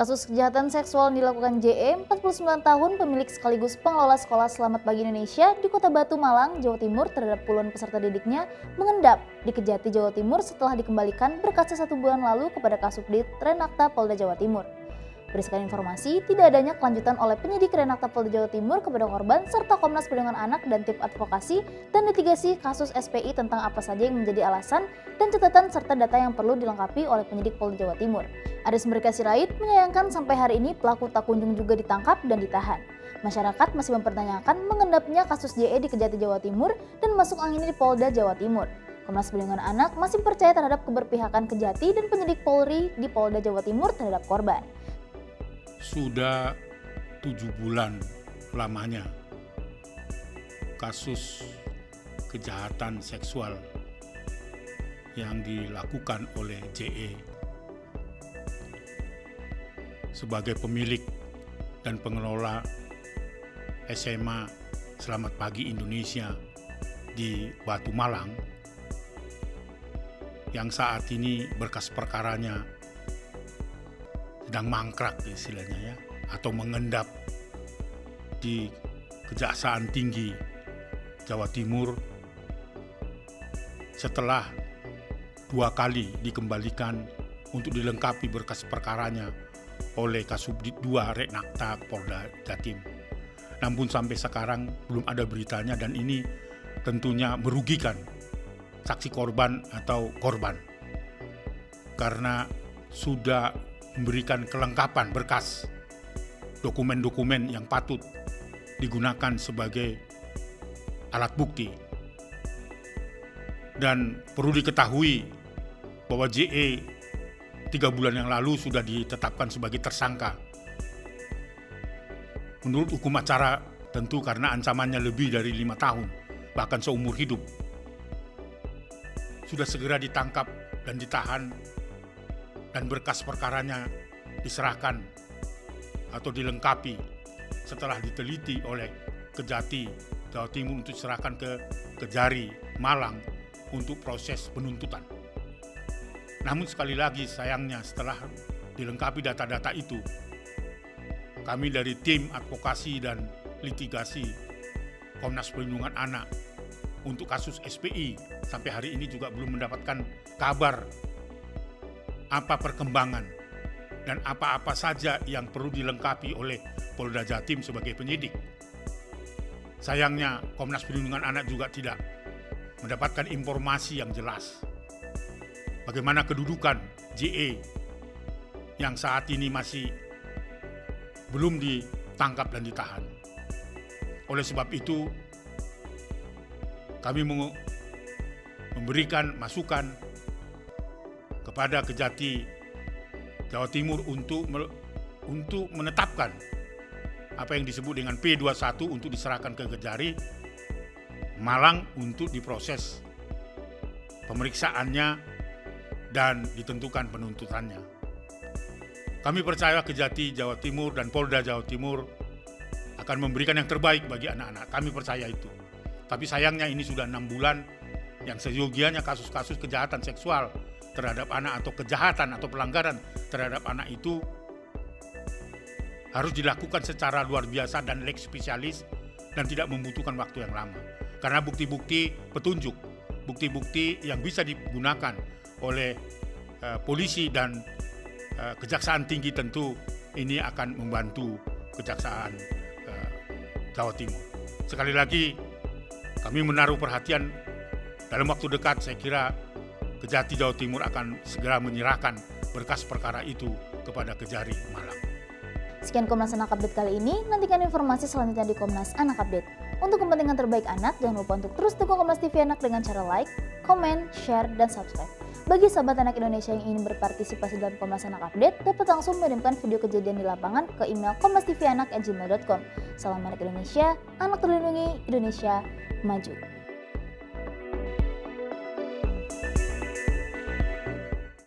Kasus kejahatan seksual yang dilakukan JE, 49 tahun, pemilik sekaligus pengelola sekolah Selamat Pagi Indonesia di Kota Batu, Malang, Jawa Timur terhadap puluhan peserta didiknya mengendap di Kejati, Jawa Timur setelah dikembalikan berkaca 1 bulan lalu kepada Kasubdit Renakta Polda Jawa Timur. Berdasarkan informasi, tidak adanya kelanjutan oleh penyidik Renakta Polda Jawa Timur kepada korban serta Komnas Perlindungan Anak dan tim advokasi dan mitigasi kasus SPI tentang apa saja yang menjadi alasan dan catatan serta data yang perlu dilengkapi oleh penyidik Polda Jawa Timur. Aris Merdeka Sirait menyayangkan sampai hari ini pelaku tak kunjung juga ditangkap dan ditahan. Masyarakat masih mempertanyakan mengendapnya kasus JE di Kejati, Jawa Timur dan masuk angin di Polda Jawa Timur. Komnas Perlindungan Anak masih percaya terhadap keberpihakan Kejati dan penyidik Polri di Polda Jawa Timur terhadap korban. Sudah 7 bulan lamanya kasus kejahatan seksual yang dilakukan oleh JE sebagai pemilik dan pengelola SMA Selamat Pagi Indonesia di Batu, Malang, yang saat ini berkas perkaranya sedang mangkrak istilahnya ya, atau mengendap di Kejaksaan Tinggi Jawa Timur setelah 2 kali dikembalikan untuk dilengkapi berkas perkaranya oleh Kasubdit 2 Renakta Polda Jatim. Namun sampai sekarang belum ada beritanya dan ini tentunya merugikan saksi korban atau korban karena sudah memberikan kelengkapan berkas dokumen-dokumen yang patut digunakan sebagai alat bukti. Dan perlu diketahui bahwa JE 3 bulan yang lalu sudah ditetapkan sebagai tersangka. Menurut hukum acara tentu karena ancamannya lebih dari 5 tahun, bahkan seumur hidup. Sudah segera ditangkap dan ditahan dan berkas perkaranya diserahkan atau dilengkapi setelah diteliti oleh Kejati, Jawa Timur untuk diserahkan ke Kejari, Malang untuk proses penuntutan. Namun sekali lagi sayangnya setelah dilengkapi data-data itu, kami dari tim advokasi dan litigasi Komnas Perlindungan Anak untuk kasus SPI sampai hari ini juga belum mendapatkan kabar apa perkembangan dan apa-apa saja yang perlu dilengkapi oleh Polda Jatim sebagai penyidik. Sayangnya Komnas Perlindungan Anak juga tidak mendapatkan informasi yang jelas bagaimana kedudukan JE yang saat ini masih belum ditangkap dan ditahan. Oleh sebab itu, kami memberikan masukan kepada Kejati Jawa Timur untuk menetapkan apa yang disebut dengan P21 untuk diserahkan ke Kejari Malang untuk diproses pemeriksaannya dan ditentukan penuntutannya. Kami percaya Kejati Jawa Timur dan Polda Jawa Timur akan memberikan yang terbaik bagi anak-anak. Kami percaya itu. Tapi sayangnya ini sudah 6 bulan yang seyogianya kasus-kasus kejahatan seksual terhadap anak atau kejahatan atau pelanggaran terhadap anak itu harus dilakukan secara luar biasa dan lex spesialis dan tidak membutuhkan waktu yang lama. Karena bukti-bukti petunjuk, bukti-bukti yang bisa digunakan oleh polisi dan Kejaksaan Tinggi tentu ini akan membantu Kejaksaan Jawa Timur. Sekali lagi kami menaruh perhatian dalam waktu dekat saya kira Kejati Jawa Timur akan segera menyerahkan berkas perkara itu kepada Kejari Malang. Sekian Komnas Anak Update kali ini, nantikan informasi selanjutnya di Komnas Anak Update. Untuk kepentingan terbaik anak, jangan lupa untuk terus dukung Komnas TV Anak dengan cara like, komen, share, dan subscribe. Bagi sahabat anak Indonesia yang ingin berpartisipasi dalam Komnas Anak Update, dapat langsung mengirimkan video kejadian di lapangan ke email komnastivianak@gmail.com. Salam anak Indonesia, anak terlindungi, Indonesia maju.